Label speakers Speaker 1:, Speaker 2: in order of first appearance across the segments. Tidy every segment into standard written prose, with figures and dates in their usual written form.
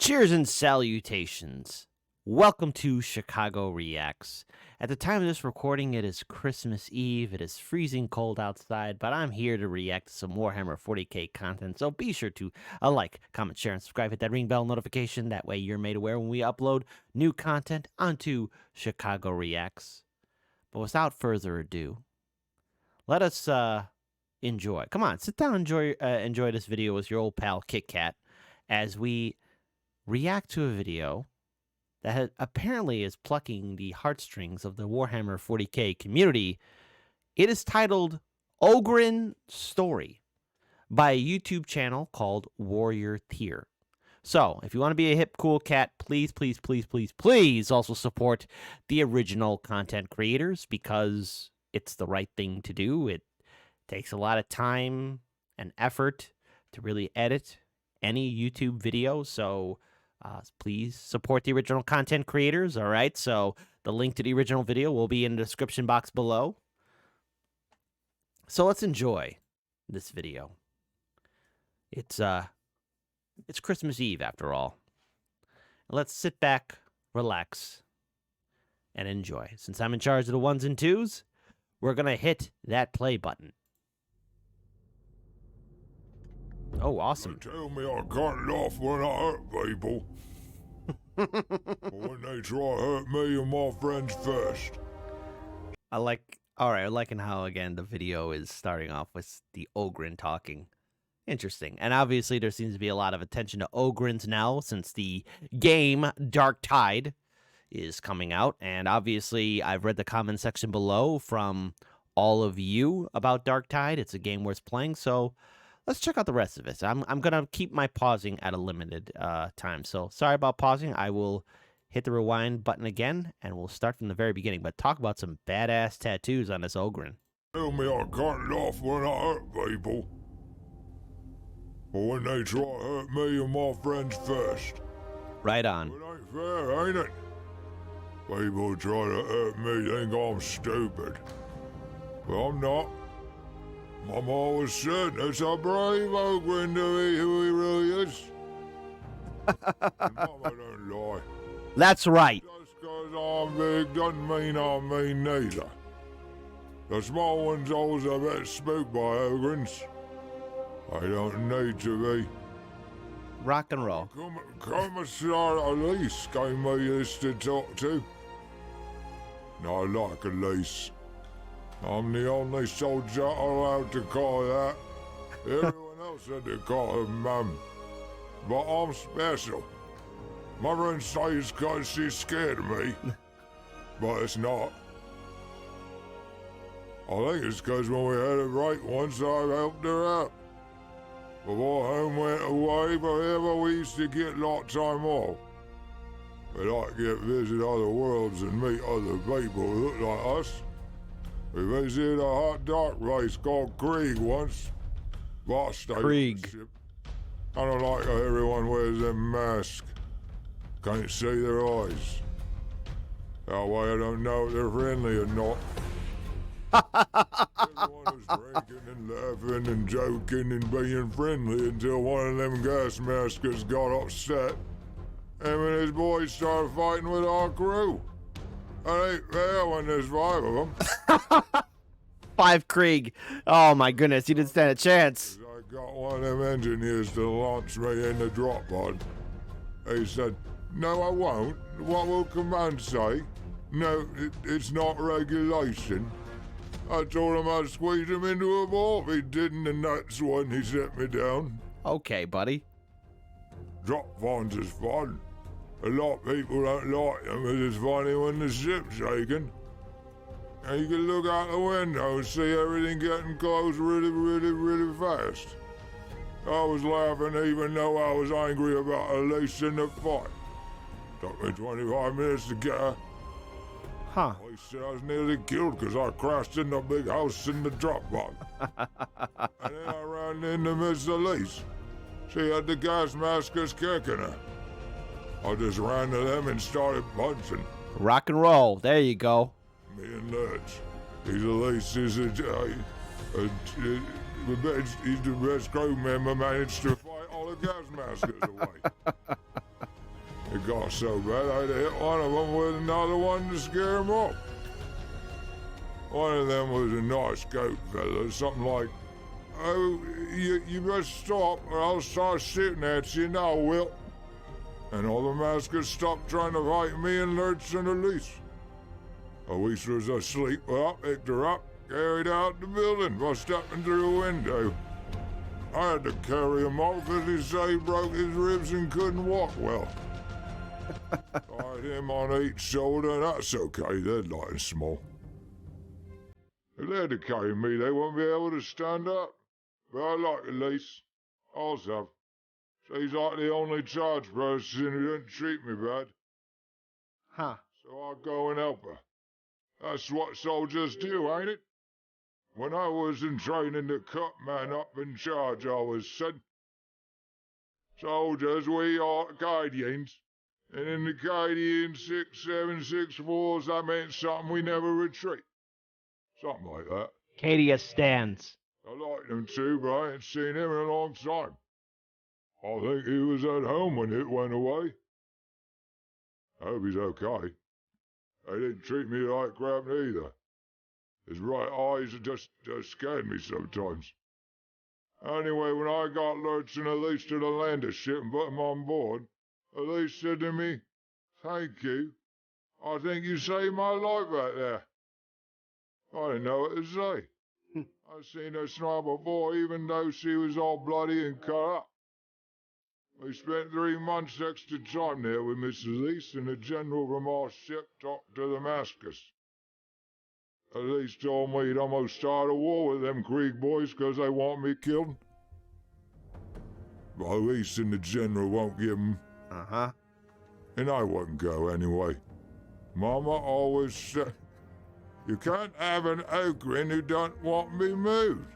Speaker 1: Cheers and salutations. Welcome to Chicago Reacts. At the time of this recording, it is Christmas Eve. It is freezing cold outside, but I'm here to react to some Warhammer 40k content, so be sure to like, comment, share, and subscribe. Hit that ring bell notification. That way you're made aware when we upload new content onto Chicago Reacts. But without further ado, let us enjoy. Come on, sit down and enjoy this video with your old pal Kit Kat as we react to a video that apparently is plucking the heartstrings of the Warhammer 40k community. It is titled Ogryn Story by a YouTube channel called Warrior Tier. So, if you want to be a hip, cool cat, please also support the original content creators because it's the right thing to do. It takes a lot of time and effort to really edit any YouTube video, so please support the original content creators, all right? So the link to the original video will be in the description box below. So let's enjoy this video. It's Christmas Eve, after all. Let's sit back, relax, and enjoy. Since I'm in charge of the ones and twos, we're going to hit that play button. Oh, awesome.
Speaker 2: They tell me I can't laugh when I hurt people. But when they try to hurt me and my friends first.
Speaker 1: I'm liking how, again, the video is starting off with the Ogryn talking. Interesting. And obviously there seems to be a lot of attention to Ogryns now since the game Dark Tide is coming out. And obviously I've read the comment section below from all of you about Dark Tide. It's a game worth playing, so let's check out the rest of it. I'm going to keep my pausing at a limited time. So sorry about pausing. I will hit the rewind button again, and we'll start from the very beginning. But talk about some badass tattoos on this Ogryn.
Speaker 2: Tell me I can't laugh when I hurt people. But when they try to hurt me and my friends first.
Speaker 1: Right on.
Speaker 2: It ain't fair, ain't it? People try to hurt me, think I'm stupid. But I'm not. Mama always said it's a brave Ogryn to be who he really is. And Mama don't lie.
Speaker 1: That's right.
Speaker 2: Just 'cause I'm big doesn't mean I'm mean neither. The small ones always a bit spooked by Ogryns. I don't need to be.
Speaker 1: Rock and roll.
Speaker 2: Commissar Elise gave me this to talk to. And I like Elise. I'm the only soldier allowed to call that. Everyone else had to call her Mum. But I'm special. My friend says because she's scared of me. But it's not. I think it's because when we had a break once, I helped her out. Before home went away forever, we used to get a lot of time off. We like to get visit other worlds and meet other people who look like us. We visited a hot dark place called Krieg once. Boss stayed
Speaker 1: Krieg.
Speaker 2: on the ship. I don't like how everyone wears them masks. Can't see their eyes. That way I don't know if they're friendly or not. Everyone was drinking and laughing and joking and being friendly until one of them gas maskers got upset. Him and his boys started fighting with our crew. It ain't fair when there's 5 of them.
Speaker 1: 5 Krieg. Oh my goodness, you didn't stand a chance.
Speaker 2: I got one of them engineers to launch me in the drop pod. He said, "No, I won't. What will command say? No, it's not regulation." I told him I'd squeeze him into a ball if he didn't, and that's when he set me down.
Speaker 1: Okay, buddy.
Speaker 2: Drop pods is fun. A lot of people don't like them because it's funny when the ship's shaking. And you can look out the window and see everything getting close really fast. I was laughing even though I was angry about Elise in the fight. Took me 25 minutes to get her.
Speaker 1: Huh.
Speaker 2: He said I was nearly killed because I crashed in the big house in the drop box. And then I ran into Miss Elise. She had the gas maskers kicking her. I just ran to them and started punching.
Speaker 1: Rock and roll. There you go.
Speaker 2: Me and Lurch. He's Elise. He's the best crew member managed to fight all the gas maskers away. It got so bad I had to hit one of them with another one to scare him off. One of them was a nice goat fella, something like, "Oh, you best stop or I'll start shooting at you now, Will." And all the maskers stopped trying to fight me and Lurch and Elise. Elise was asleep, well, I picked her up, carried her out the building by stepping through a window. I had to carry him off because he said he broke his ribs and couldn't walk well. Tied him on each shoulder, and that's okay, they're light and small. If they had to carry me, they wouldn't be able to stand up. But I like Elise. Also, she's like the only charged person who didn't treat me bad.
Speaker 1: Huh.
Speaker 2: So I'll go and help her. That's what soldiers do, ain't it? When I was in training to cut man up in charge, I was said, "Soldiers, we are Acadians." And in the Acadian 6764s, that meant something we never retreat. Something like that.
Speaker 1: Cadia stands.
Speaker 2: I like him too, but I ain't seen him in a long time. I think he was at home when it went away. I hope he's okay. They didn't treat me like crap either. His right eyes just scared me sometimes. Anyway, when I got Lurch and Elise to the lander ship and put them on board, Elise said to me, "Thank you. I think you saved my life back there." I didn't know what to say. I seen her smile before, even though she was all bloody and cut up. We spent 3 months extra time there with Miss Elise, and the general from our ship talked to the maskers. Elise told me he'd almost start a war with them Krieg boys because they want me killed. But Elise and the general won't give 'em.
Speaker 1: Uh-huh.
Speaker 2: And I wouldn't go anyway. Mama always said, "You can't have an Ogryn who don't want me moved."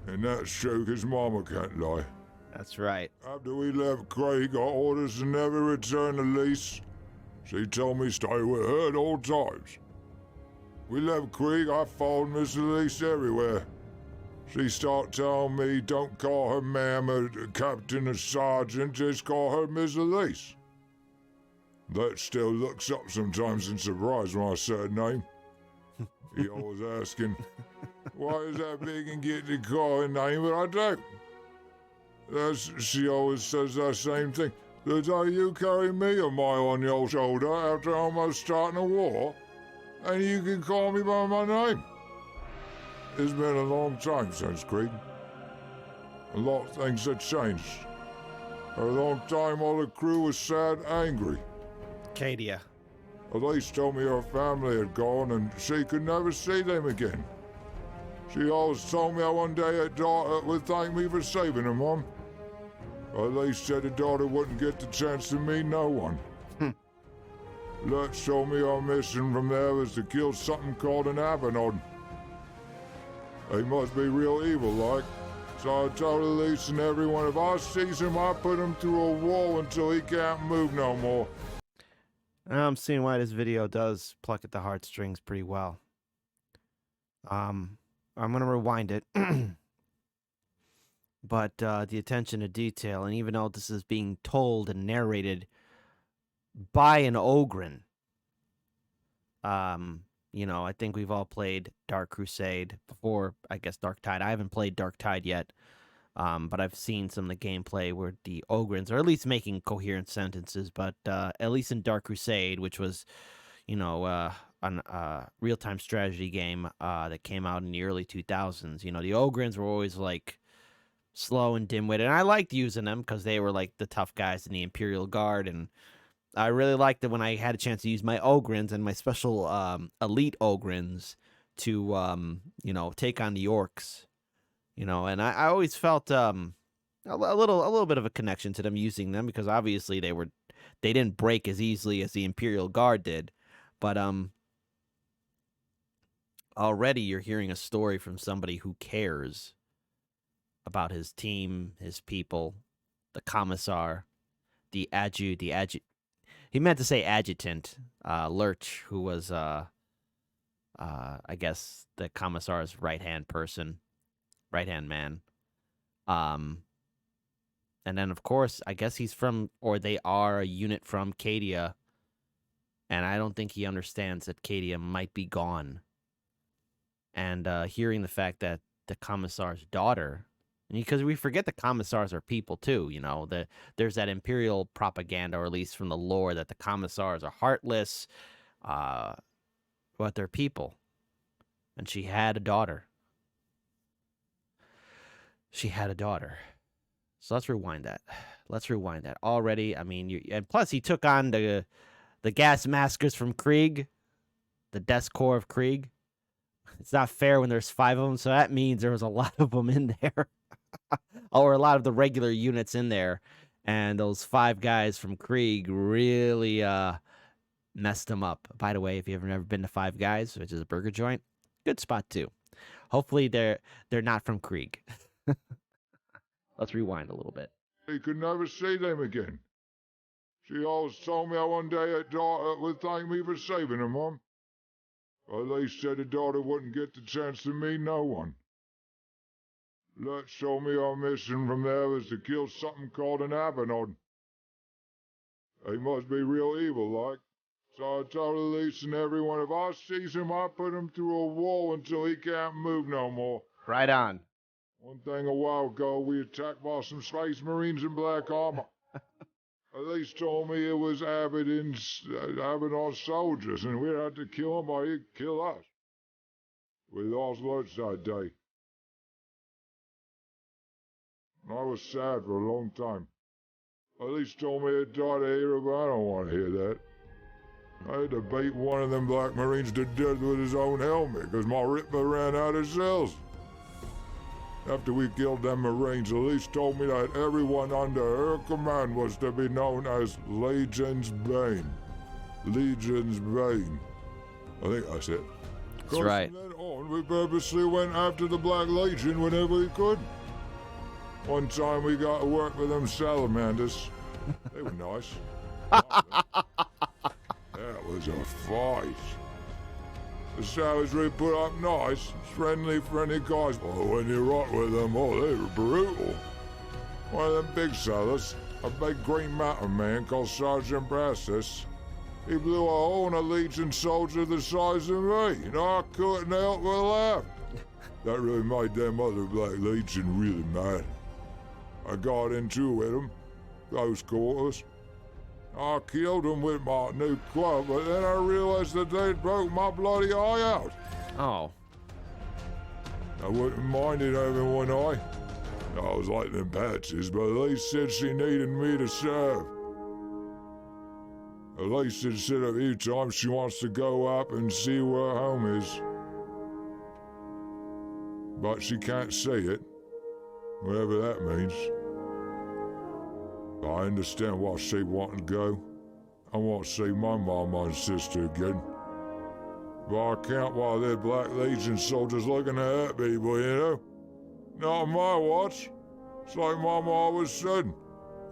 Speaker 2: And that's true, 'cause Mama can't lie.
Speaker 1: That's right.
Speaker 2: After we left Craig, got orders to never return to Elise. She told me stay with her at all times. We left Krieg, I followed Miss Elise everywhere. She started telling me don't call her ma'am or captain or sergeant, just call her Miss Elise. That still looks up sometimes in surprise when I say her name. He always asking, "Why is that big and get to call her name?" But I don't. She always says that same thing. "The day you carry me a mile on your shoulder after almost starting a war, and you can call me by my name." It's been a long time since Krieg. A lot of things have changed. For a long time, all the crew was sad and angry.
Speaker 1: Cadia.
Speaker 2: Elise told me her family had gone and she could never see them again. She always told me that one day her daughter would thank me for saving her, Mom. Elise said her daughter wouldn't get the chance to meet no one. Lurch told me our mission from there was to kill something called an Avenod. They must be real evil like. So I told Elise and everyone if I sees him, I put him through a wall until he can't move no more.
Speaker 1: I'm seeing why this video does pluck at the heartstrings pretty well. I'm gonna rewind it. But the attention to detail, and even though this is being told and narrated by an Ogryn, I think we've all played Dark Crusade before, I guess Dark Tide. I haven't played Dark Tide yet, but I've seen some of the gameplay where the Ogryns are at least making coherent sentences, but at least in Dark Crusade, which was, a real-time strategy game that came out in the early 2000s, the Ogryns were always, like, slow and dim-witted, and I liked using them because they were, like, the tough guys in the Imperial Guard, and I really liked it when I had a chance to use my Ogryns and my special elite Ogryns to, take on the orcs, and I always felt a little bit of a connection to them using them because obviously they didn't break as easily as the Imperial Guard did, but already you're hearing a story from somebody who cares about his team, his people, the commissar, the adjutant. He meant to say adjutant, Lurch, who was, I guess, the commissar's right-hand man. And then, of course, I guess he's from, or they are a unit from Cadia. And I don't think he understands that Cadia might be gone. And hearing the fact that the Commissar's daughter, because we forget the Commissars are people too, there's that Imperial propaganda, or at least from the lore, that the Commissars are heartless, but they're people. And she had a daughter. So let's rewind that. Already, I mean, and plus he took on the gas maskers from Krieg, the Death Corps of Krieg. It's not fair when there's 5 of them, so that means there was a lot of them in there. Or a lot of the regular units in there. And those 5 guys from Krieg really messed them up. By the way, if you've never been to Five Guys, which is a burger joint, good spot too. Hopefully they're not from Krieg. Let's rewind a little bit.
Speaker 2: He could never see them again. She always told me one day her daughter would thank me for saving her, Mum. At least said her daughter wouldn't get the chance to meet no one. Lurch told me our mission from there was to kill something called an Abaddon. He must be real evil, like. So I told Elise and everyone, if I sees him, I put him through a wall until he can't move no more.
Speaker 1: Right on.
Speaker 2: One thing a while ago, we attacked by some space marines in black armor. Elise told me it was Abaddon soldiers, and we had to kill them or he'd kill us. We lost Lurch that day. I was sad for a long time. Elise told me her daughter here, but I don't want to hear that. I had to beat one of them black marines to death with his own helmet, because my Ripper ran out of cells. After we killed them marines, Elise told me that everyone under her command was to be known as Legion's Bane. Legion's Bane. I think that's it.
Speaker 1: That's right.
Speaker 2: From then on, we purposely went after the Black Legion whenever we could. One time we got to work with them salamanders. They were nice. That was a fight. The savagery put up nice, friendly guys. Oh, when you rock with them, they were brutal. One of them big sellers, a big Green Mountain man called Sergeant Brassus, he blew a hole in a Legion soldier the size of me, and I couldn't help but laugh. That really made them other Black Legion really mad. I got into it with them, close quarters. I killed them with my new club, but then I realized that they'd broke my bloody eye out.
Speaker 1: Oh.
Speaker 2: I wouldn't minded having one eye. I was like them patches, but Elise said she needed me to serve. Elise had said a few times she wants to go up and see where home is. But she can't say it, whatever that means. I understand why she wanted to go. I want to see my mama and sister again. But I can't while they're Black Legion soldiers looking to hurt people, Not on my watch. It's like Mama always said.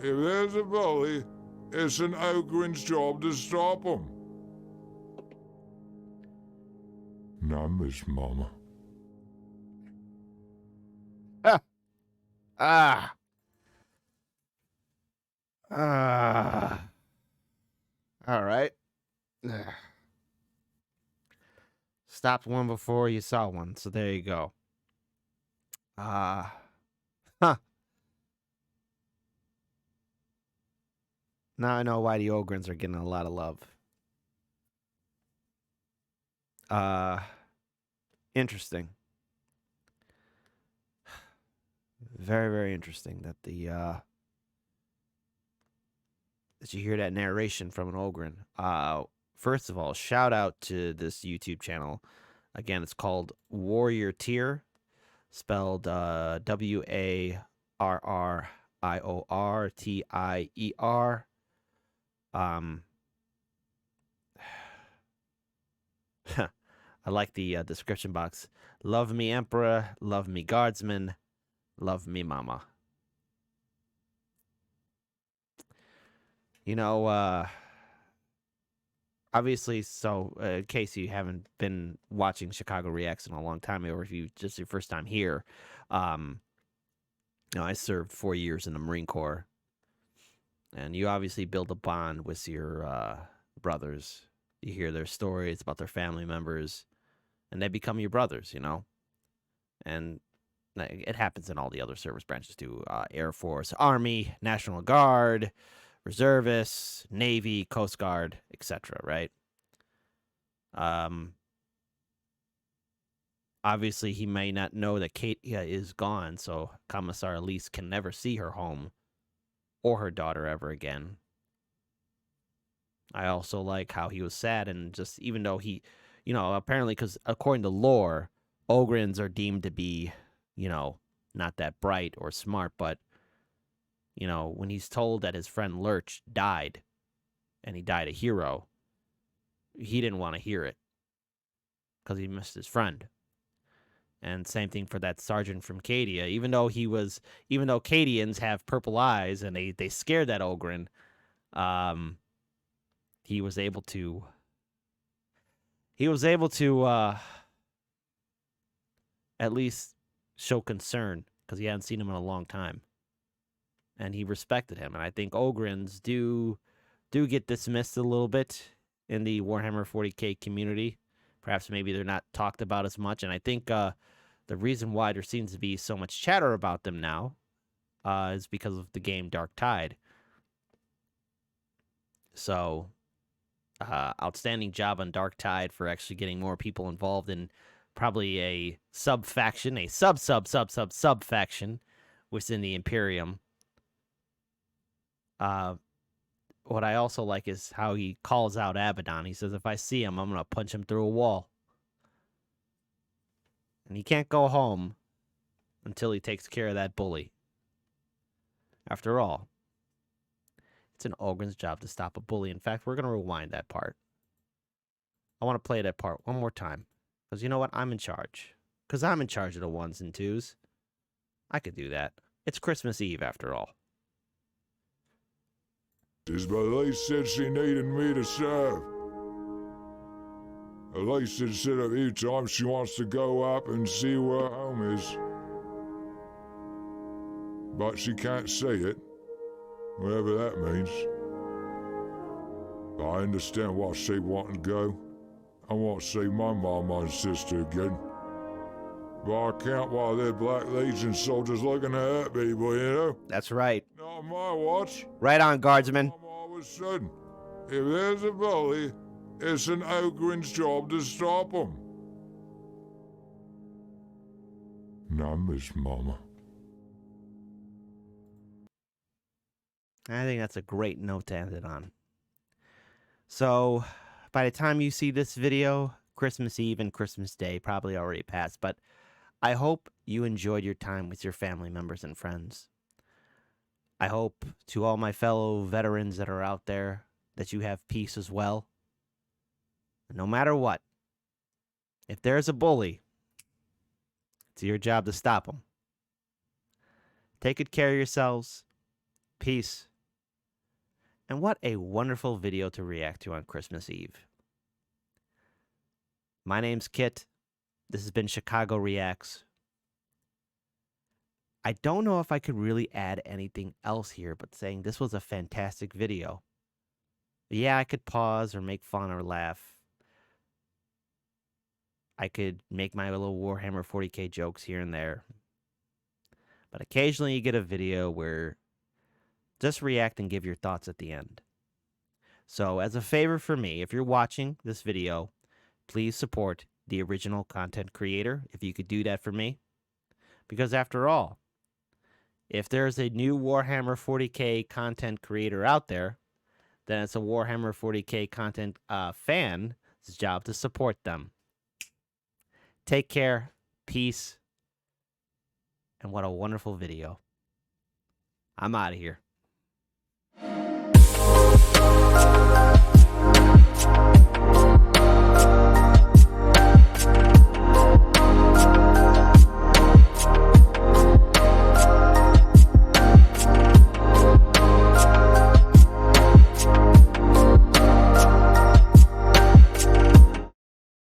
Speaker 2: If there's a bully, it's an Ogryn's job to stop him. And I miss Mama.
Speaker 1: All right. Stopped one before you saw one, so there you go. Huh. Now I know why the Ogryns are getting a lot of love. Interesting. Very, very interesting that that you hear that narration from an Ogryn. First of all, shout out to this YouTube channel. Again, it's called Warrior Tier, spelled WARRIORTIER. I like the description box. Love me, Emperor. Love me, Guardsman. Love me, Mama. Obviously, so in case you haven't been watching Chicago Reacts in a long time, or if you just your first time here, I served 4 years in the Marine Corps, and you obviously build a bond with your brothers. You hear their stories about their family members, and they become your brothers, And it happens in all the other service branches too: Air Force, Army, National Guard, reservists, Navy, Coast Guard, etc. Right? Um, Obviously, he may not know that Katia is gone, so Commissar Elise can never see her home or her daughter ever again. I also like how he was sad, and just even though he, apparently, because according to lore, Ogryns are deemed to be, not that bright or smart, but, when he's told that his friend Lurch died, and he died a hero, he didn't want to hear it because he missed his friend. And same thing for that sergeant from Cadia. Even though Cadians have purple eyes and they scared that Ogryn, he was able to at least show concern because he hadn't seen him in a long time, and he respected him. And I think Ogryns do get dismissed a little bit in the Warhammer 40K community. Perhaps maybe they're not talked about as much, and I think the reason why there seems to be so much chatter about them now is because of the game Dark Tide. So, outstanding job on Dark Tide for actually getting more people involved in probably a sub-faction, a sub-faction within the Imperium. What I also like is how he calls out Abaddon. He says, if I see him, I'm going to punch him through a wall. And he can't go home until he takes care of that bully. After all, it's an Ogryn's job to stop a bully. In fact, we're going to rewind that part. I want to play that part one more time. Because you know what? I'm in charge. Because I'm in charge of the ones and twos. I could do that. It's Christmas Eve, after all.
Speaker 2: But they said she needed me to serve. Elise had said a few times she wants to go up and see where home is. But she can't see it, whatever that means. I understand why she wanted to go. I want to see my mama and sister again. But I can't while they're Black Legion soldiers looking to hurt people,
Speaker 1: That's right.
Speaker 2: Not on my watch.
Speaker 1: Right on, guardsman.
Speaker 2: I'm always saying, if there's a bully, it's an Ogryn's job to stop him. Now, Miss Mama.
Speaker 1: I think that's a great note to end it on. So, by the time you see this video, Christmas Eve and Christmas Day probably already passed, but I hope you enjoyed your time with your family members and friends. I hope to all my fellow veterans that are out there that you have peace as well. No matter what, if there's a bully, it's your job to stop him. Take good care of yourselves. Peace. And what a wonderful video to react to on Christmas Eve. My name's Kit. This has been Chicago Reacts. I don't know if I could really add anything else here but saying this was a fantastic video. Yeah, I could pause or make fun or laugh. I could make my little Warhammer 40K jokes here and there. But occasionally you get a video where just react and give your thoughts at the end. So as a favor for me, if you're watching this video, please support the original content creator, if you could do that for me. Because after all, if there's a new Warhammer 40K content creator out there, then it's a Warhammer 40K content fan's job to support them. Take care, peace, and what a wonderful video. I'm out of here.